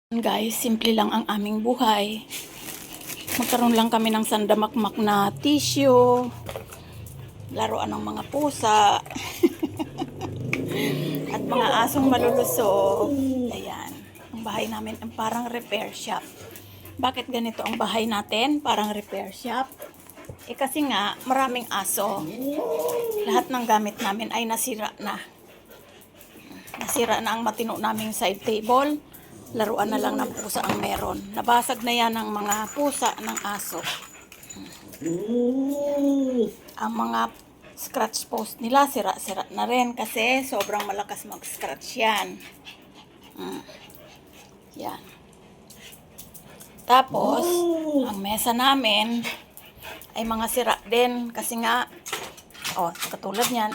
Guys, simple lang ang aming buhay. Magkaroon lang kami ng sandamakmak na tissue, laruan ng mga pusa, at mga asong malulusog. Ayan. Ang bahay namin ang parang repair shop. Bakit ganito ang bahay natin? Parang repair shop. Kasi nga, maraming aso. Lahat ng gamit namin ay nasira na. Nasira na ang matino naming side table. Laruan na lang ng pusa ang meron. Nabasag na yan ng mga pusa ng aso. Ang mga scratch post nila sira-sira na rin kasi sobrang malakas mag-scratch yan. Yan. Tapos, ang mesa namin ay mga sira din kasi nga, katulad niyan.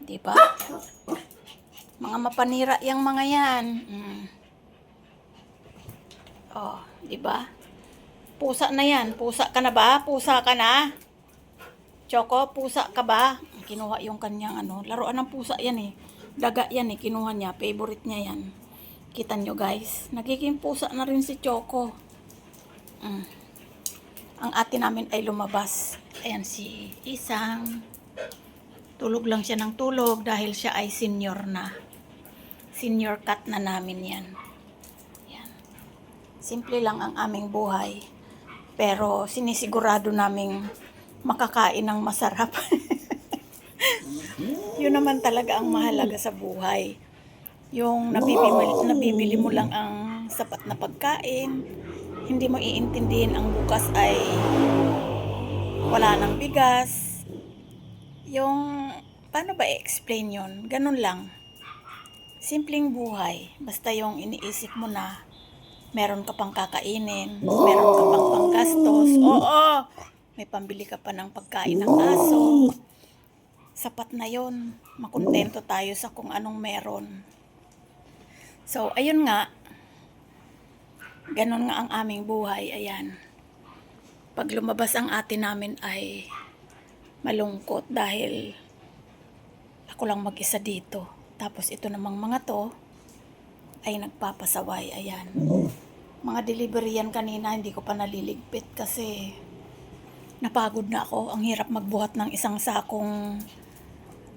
Diba? Mga mapanira yung mga yan. Diba? Pusa na yan. Pusa ka na ba? Pusa ka na? Choco, pusa ka ba? Kinuha yung kanyang laruan ng pusa yan eh. Daga yan eh. Kinuha niya. Favorite niya yan. Kita nyo guys. Nagiging pusa na rin si Choco. Ang ate namin ay lumabas. Ayan si Isang. Tulog lang siya ng tulog dahil siya ay senior na. Senior cat na namin yan. Yan. Simple lang ang aming buhay. Pero sinisigurado naming makakain ng masarap. Yun naman talaga ang mahalaga sa buhay. Yung nabibili mo lang ang sapat na pagkain. Hindi mo iintindihin ang bukas ay wala ng bigas. Yung, paano ba i-explain yun? Ganun lang. Simpleng buhay. Basta yung iniisip mo na meron ka pang kakainin, meron ka pang panggastos. Oo, may pambili ka pa ng pagkain ng aso. Sapat na yon. Makontento tayo sa kung anong meron. So, ayun nga. Ganun nga ang aming buhay. Ayan. Pag lumabas ang ate namin ay malungkot dahil ako lang mag-isa dito. Tapos ito namang mga to ay nagpapasaway. Ayan. Mga delivery yan kanina, hindi ko pa naliligpit kasi napagod na ako. Ang hirap magbuhat ng isang sakong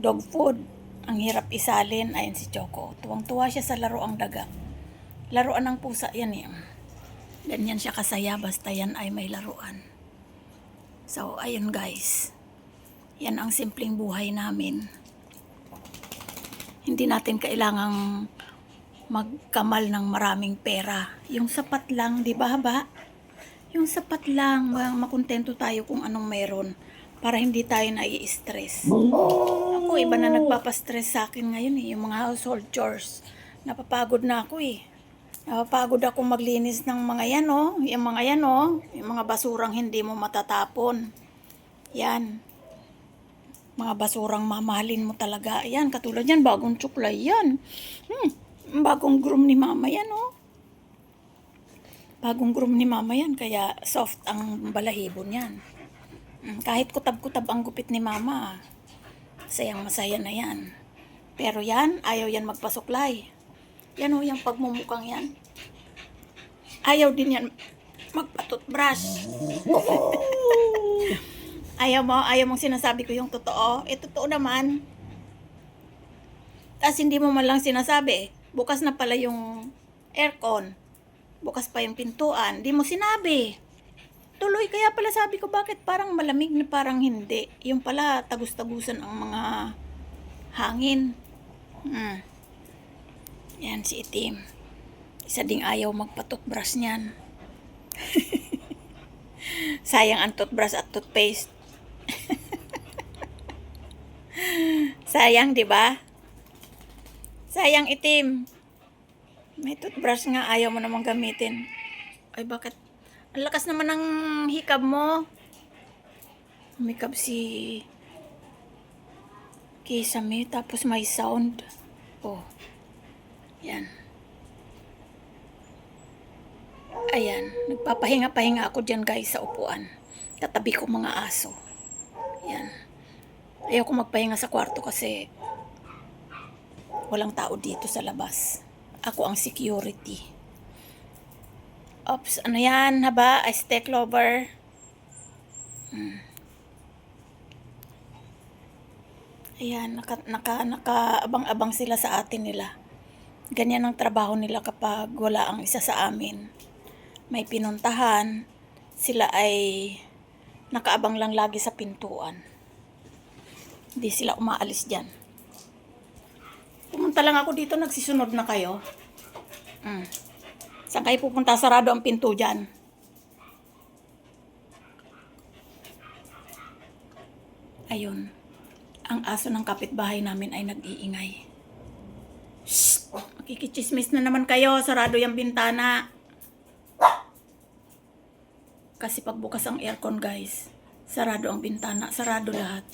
dog food. Ang hirap isalin. Ayan si Choco. Tuwang-tuwa siya sa laruang daga. Laruan ng pusa yan eh. Ganyan siya kasaya basta yan ay may laruan. So, ayun guys. Yan ang simpleng buhay namin. Hindi natin kailangang magkamal ng maraming pera. Yung sapat lang, di ba ba? Yung sapat lang, makontento tayo kung anong meron para hindi tayo nai-stress. Ako, iba na nagpapastress sa akin ngayon eh, yung mga household chores. Napapagod na ako eh. Napapagod ako maglinis ng mga yan oh. Yung mga yan oh. Yung mga basurang hindi mo matatapon. Yan. Mga basurang mamahalin mo talaga. Yan, katulad yan, bagong tsuklay yan. Bagong groom ni mama yan, oh. Bagong groom ni mama yan, kaya soft ang balahibo niyan. Kahit kutab-kutab ang gupit ni mama, sayang masaya na yan. Pero yan, ayaw yan magpasuklay. Yan, oh, yung pagmumukang yan. Ayaw din yan magpatutbrush. Ayaw mong sinasabi ko yung totoo. Totoo naman. Tapos hindi mo man lang sinasabi. Bukas na pala yung aircon. Bukas pa yung pintuan. Di mo sinabi. Tuloy, kaya pala sabi ko bakit parang malamig na parang hindi. Yung pala tagus-tagusan ang mga hangin. Yan si Itim. Isa ding ayaw magpa-toothbrush niyan. Sayang ang toothbrush at toothpaste. Sayang, di ba? Sayang Itim. May toothbrush nga, ayaw mo namang gamitin. Ay, bakit? Ang lakas naman ng hikab mo. Humikab si Kisame, tapos may sound. Oh. Yan. Ayan. Nagpapahinga-pahinga ako dyan guys sa upuan. Katabi ko mga aso. Yan. Ayaw ko magpahinga sa kwarto kasi walang tao dito sa labas. Ako ang security. Ops, ano yan, haba? Aztec lover. Ayan, nakaabang-abang sila sa atin nila. Ganyan ang trabaho nila kapag wala ang isa sa amin. May pinuntahan, sila ay nakaabang lang lagi sa pintuan. Hindi sila umaalis dyan. Pumunta lang ako dito, nagsisunod na kayo. Saan kayo pupunta? Sarado ang pinto dyan. Ayun. Ang aso ng kapitbahay namin ay nag-iingay. Shhh! Makikichismis na naman kayo. Sarado yung bintana. Kasi pagbukas ang aircon, guys, sarado ang bintana. Sarado lahat.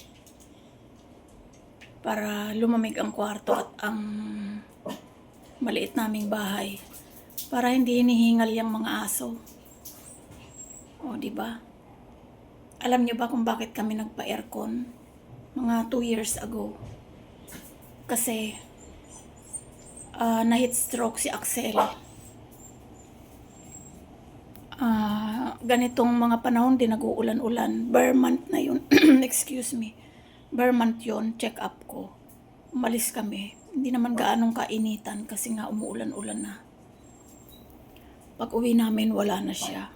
Para lumamig ang kwarto at ang maliit naming bahay. Para hindi hinihingal yung mga aso. O, diba? Alam nyo ba kung bakit kami nagpa-aircon? Mga 2 years ago. Kasi, na-heat stroke si Axel. Ganitong mga panahon din nag-uulan-ulan. Bare month na yun. Excuse me. Bare month yun, check up ko. Umalis kami. Hindi naman gaanong kainitan kasi nga umuulan-ulan na. Pag uwi namin, wala na siya.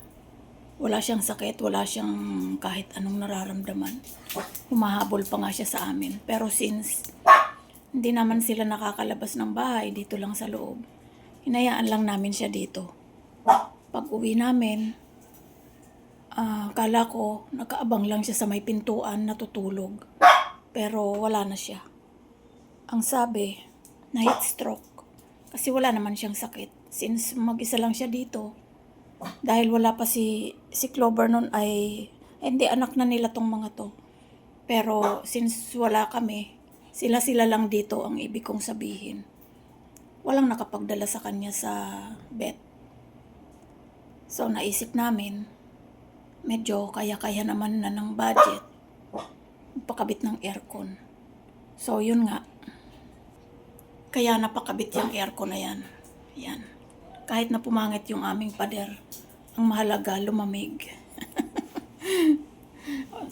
Wala siyang sakit, wala siyang kahit anong nararamdaman. Humahabol pa nga siya sa amin. Pero since hindi naman sila nakakalabas ng bahay, dito lang sa loob, hinayaan lang namin siya dito. Pag uwi namin, kala ko nakaabang lang siya sa may pintuan, natutulog. Pero wala na siya. Ang sabi, na heat stroke. Kasi wala naman siyang sakit. Since mag-isa lang siya dito, dahil wala pa si Clover nun ay hindi, anak na nila tong mga to. Pero since wala kami, sila lang dito ang ibig kong sabihin. Walang nakapagdala sa kanya sa vet. So naisip namin, medyo kaya-kaya naman na ng budget, pakabit ng aircon. So yun nga, kaya napakabit yung aircon na yan. Yan. Kahit na pumangit yung aming pader, ang mahalaga lumamig.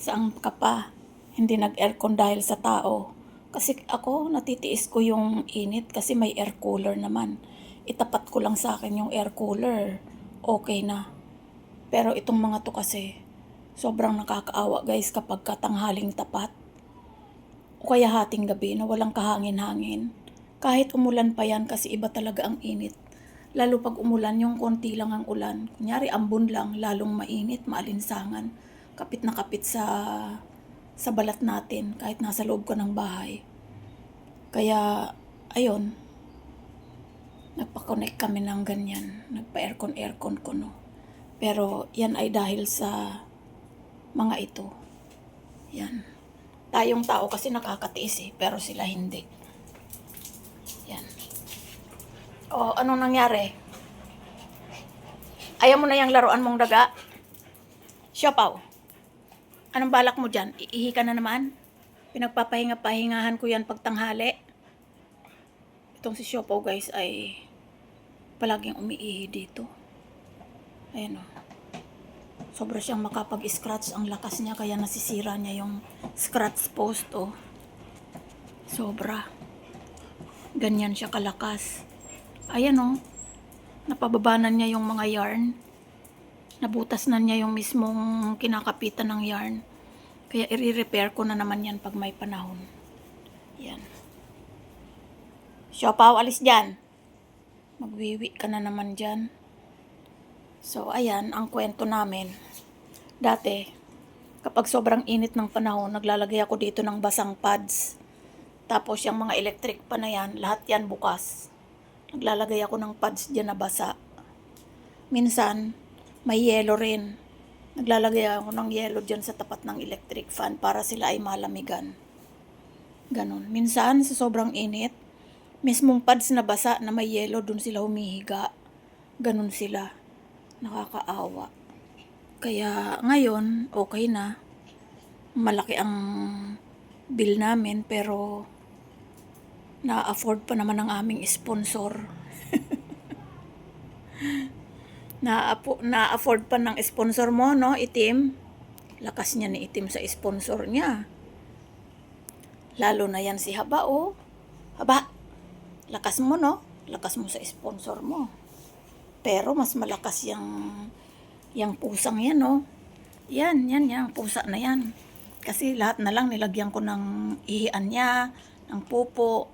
Saan ka pa? Hindi nag-aircon dahil sa tao. Kasi ako, natitiis ko yung init kasi may air cooler naman. Itapat ko lang sa akin yung air cooler. Okay na. Pero itong mga to kasi, sobrang nakakaawa guys kapag katanghaling tapat. O kaya hating gabi na walang kahangin-hangin. Kahit umulan pa yan kasi iba talaga ang init. Lalo pag umulan, yung konti lang ang ulan. Kunyari, ambon lang, lalong mainit, maalinsangan. Kapit na kapit sa balat natin, kahit nasa loob ko ng bahay. Kaya, ayun, nagpa-connect kami ng ganyan. Nagpa-aircon ko, no. Pero, yan ay dahil sa mga ito. Yan. Tayong tao kasi nakakatiis pero sila hindi. Yan. O, anong nangyari? Ayaw mo na yung laruan mong daga? Siopaw, anong balak mo dyan? Iihi ka na naman? Pinagpapahinga-pahingahan ko yan pagtanghali. Itong si Siopaw guys ay palaging umiihi dito. Ayan o. Sobra siyang makapag-scratch. Ang lakas niya kaya nasisira niya yung scratch post o. Sobra. Ganyan siya kalakas. Ayan o, napababanan niya yung mga yarn. Nabutas na niya yung mismong kinakapitan ng yarn. Kaya i-repair ko na naman yan pag may panahon. Yan. Siopaw, alis dyan. Magwiwi ka na naman dyan. So, ayan, ang kwento namin. Dati, kapag sobrang init ng panahon, naglalagay ako dito ng basang pads. Tapos, yung mga electric pa na yan, lahat yan bukas. Naglalagay ako ng pads dyan na basa. Minsan, may yelo rin. Naglalagay ako ng yelo dyan sa tapat ng electric fan para sila ay malamigan. Ganon. Minsan, sa sobrang init, mismong pads na basa na may yelo, dun sila humihiga. Ganon sila. Nakakaawa. Kaya ngayon, okay na. Malaki ang bill namin pero na-afford pa naman ng aming sponsor. Na-afford pa ng sponsor mo, no, Itim? Lakas niya ni Itim sa sponsor niya. Lalo na yan si Haba, oh. Haba, lakas mo, no? Lakas mo sa sponsor mo. Pero mas malakas yung pusang yan, no? Yan, pusa na yan. Kasi lahat na lang nilagyan ko ng ihian niya, ng pupo,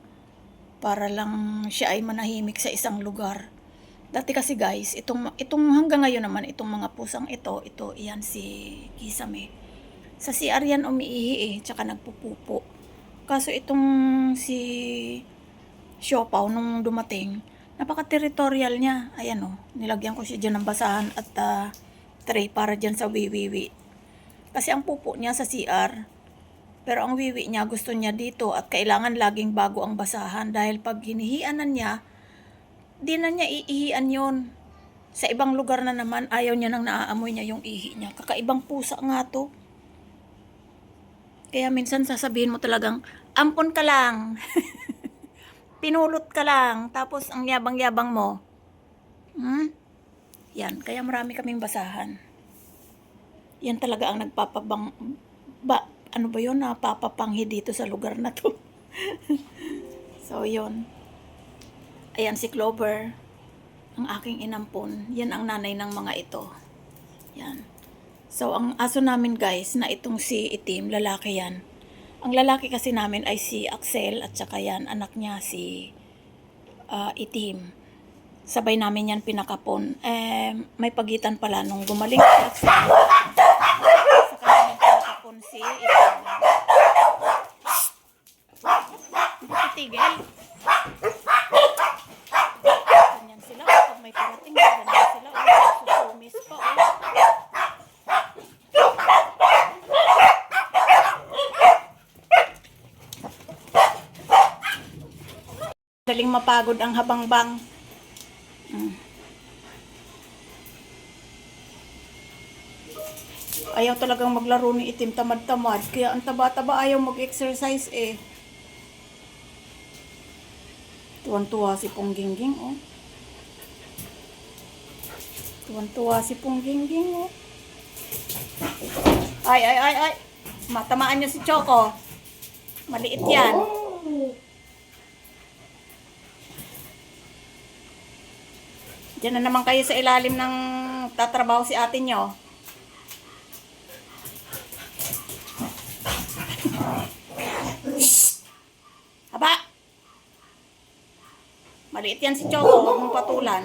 para lang siya ay manahimik sa isang lugar. Dati kasi guys, itong hanggang ngayon naman, itong mga pusang ito, iyan si Kisame. Sa CR yan umiihi tsaka nagpupupo. Kaso itong si Siopaw nung dumating, napaka-territorial niya. Ayan nilagyan ko siya dyan ng basahan at tray para dyan sa wiwiwi. Kasi ang pupo niya sa CR, pero ang wiwi niya gusto niya dito at kailangan laging bago ang basahan dahil pag hinihianan niya, di na niya iihian yun. Sa ibang lugar na naman, ayaw niya nang naaamoy niya yung ihi niya. Kakaibang pusa nga to. Kaya minsan sasabihin mo talagang, ampon ka lang. Pinulot ka lang. Tapos ang yabang-yabang mo. Yan, kaya marami kaming basahan. Yan talaga ang napapapanghi dito sa lugar na to. So, yun. Ayan si Clover, ang aking inampon. Yan ang nanay ng mga ito. Yan. So, ang aso namin guys, na itong si Itim, lalaki yan. Ang lalaki kasi namin ay si Axel at saka yan, anak niya si Itim. Sabay namin yan pinakapon. May pagitan pala nung gumaling si Axel. Saka namin pinakapon si Itim. Hindi titigil. Ganyan sila. Pag may parating, ganyan sila. Susumis pa. Daling mapagod ang habangbang. Ayaw talagang maglaro ni Itim, tamad-tamad. Kaya ang taba-taba ayaw mag-exercise Tuwan-tuwa si Ponggingging, Tuwan-tuwa si Ponggingging, Ay. Matamaan niyo si Choco. Maliit yan. Diyan na naman kayo sa ilalim ng tatrabaho si ate nyo. Haba! Maliit yan si Choco, huwag mong patulan.